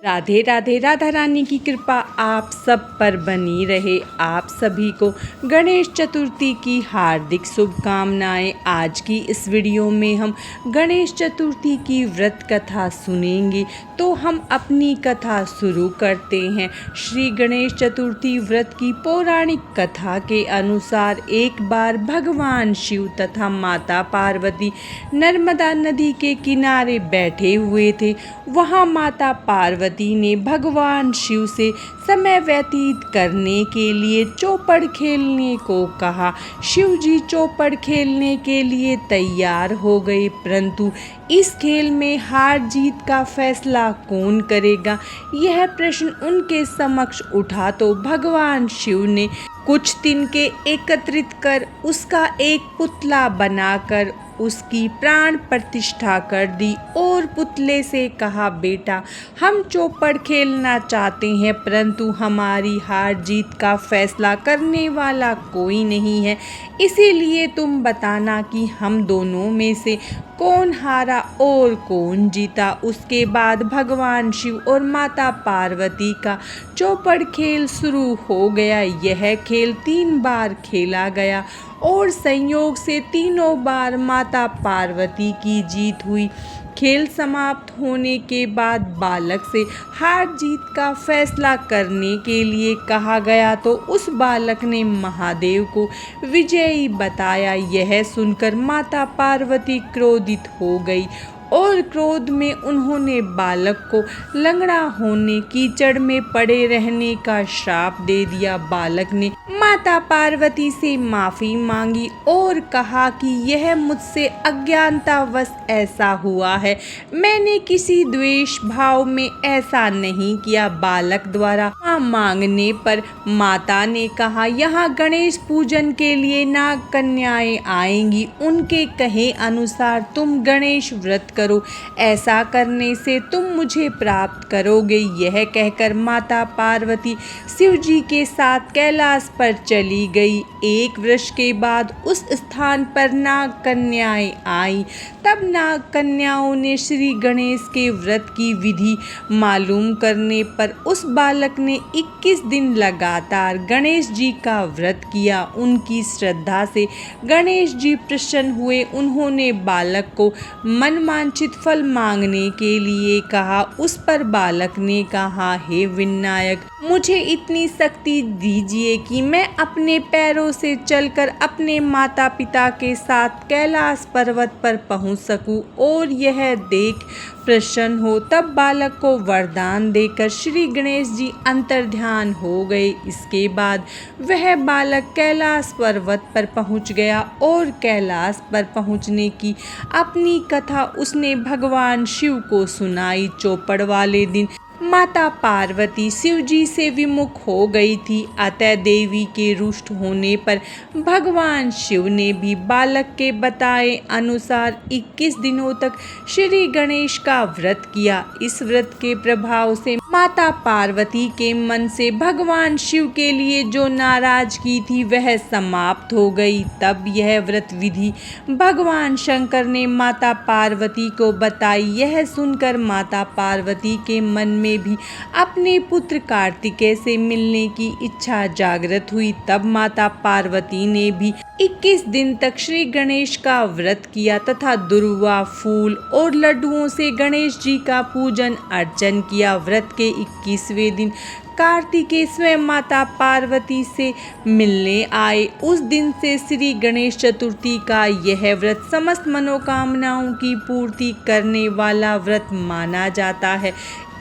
राधे राधे। राधा रानी की कृपा आप सब पर बनी रहे। आप सभी को गणेश चतुर्थी की हार्दिक शुभकामनाएं। आज की इस वीडियो में हम गणेश चतुर्थी की व्रत कथा सुनेंगे। तो हम अपनी कथा शुरू करते हैं। श्री गणेश चतुर्थी व्रत की पौराणिक कथा के अनुसार एक बार भगवान शिव तथा माता पार्वती नर्मदा नदी के किनारे बैठे हुए थे। वहाँ माता पार्वती ने भगवान शिव से समय व्यतीत करने के लिए चौपड़ खेलने को कहा। शिव जी चौपड़ खेलने के लिए तैयार हो गए, परंतु इस खेल में हार जीत का फैसला कौन करेगा, यह प्रश्न उनके समक्ष उठा तो भगवान शिव ने कुछ तिनके एकत्रित कर उसका एक पुतला बनाकर उसकी प्राण प्रतिष्ठा कर दी और पुतले से कहा, बेटा हम चौपड़ खेलना चाहते हैं, परंतु हमारी हार जीत का फैसला करने वाला कोई नहीं है, इसीलिए तुम बताना कि हम दोनों में से कौन हारा और कौन जीता। उसके बाद भगवान शिव और माता पार्वती का चौपड़ खेल शुरू हो गया। यह खेल 3 बार खेला गया और संयोग से तीनों बार माता पार्वती की जीत हुई। खेल समाप्त होने के बाद बालक से हार जीत का फैसला करने के लिए कहा गया तो उस बालक ने महादेव को विजयी बताया। यह सुनकर माता पार्वती क्रोधित हो गई और क्रोध में उन्होंने बालक को लंगड़ा होने, कीचड़ में पड़े रहने का श्राप दे दिया। बालक ने माता पार्वती से माफी मांगी और कहा कि यह मुझसे अज्ञानतावश ऐसा हुआ है, मैंने किसी द्वेष भाव में ऐसा नहीं किया। बालक द्वारा मांगने पर माता ने कहा, यहाँ गणेश पूजन के लिए नाग कन्याएं आएंगी, उनके कहे अनुसार तुम गणेश व्रत करो, ऐसा करने से तुम मुझे प्राप्त करोगे। यह कहकर माता पार्वती शिव जी के साथ कैलाश पर चली गई। एक वर्ष के बाद उस स्थान पर नाग कन्याएं आई। तब नाग कन्याओं ने श्री गणेश के व्रत की विधि मालूम करने पर उस बालक ने 21 दिन लगातार गणेश जी का व्रत किया। उनकी श्रद्धा से गणेश जी प्रसन्न हुए। उन्होंने बालक को मनवांछित फल मांगने के लिए कहा। उस पर बालक ने कहा, हे विनायक, मुझे इतनी शक्ति दीजिए कि मैं अपने पैरों से चलकर अपने माता पिता के साथ कैलाश पर्वत पर पहुंच सकूं और यह देख प्रसन्न हो। तब बालक को वरदान देकर श्री गणेश जी अंतर्ध्यान हो गए। इसके बाद वह बालक कैलाश पर्वत पर पहुंच गया और कैलाश पर पहुंचने की अपनी कथा उसने भगवान शिव को सुनाई। चौपड़ वाले दिन माता पार्वती शिव जी से विमुख हो गई थी, अतः देवी के रुष्ट होने पर भगवान शिव ने भी बालक के बताए अनुसार 21 दिनों तक श्री गणेश का व्रत किया। इस व्रत के प्रभाव से माता पार्वती के मन से भगवान शिव के लिए जो नाराजगी थी वह समाप्त हो गई। तब यह व्रत विधि भगवान शंकर ने माता पार्वती को बताई। यह सुनकर माता पार्वती के मन में भी अपने पुत्र कार्तिकेय से मिलने की इच्छा जागृत हुई। तब माता पार्वती ने भी 21 दिन तक श्री गणेश का व्रत किया तथा दुर्वा, फूल और लड्डुओं से गणेश जी का पूजन अर्चन किया। व्रत के 21वें दिन कार्तिकेय स्वयं माता पार्वती से मिलने आए। उस दिन से श्री गणेश चतुर्थी का यह व्रत समस्त मनोकामनाओं की पूर्ति करने वाला व्रत माना जाता है।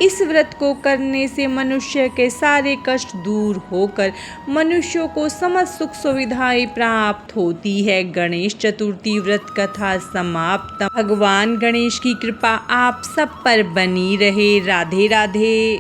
इस व्रत को करने से मनुष्य के सारे कष्ट दूर होकर मनुष्यों को समस्त सुख सुविधाएं प्राप्त होती है। गणेश चतुर्थी व्रत कथा समाप्त। भगवान गणेश की कृपा आप सब पर बनी रहे। राधे राधे।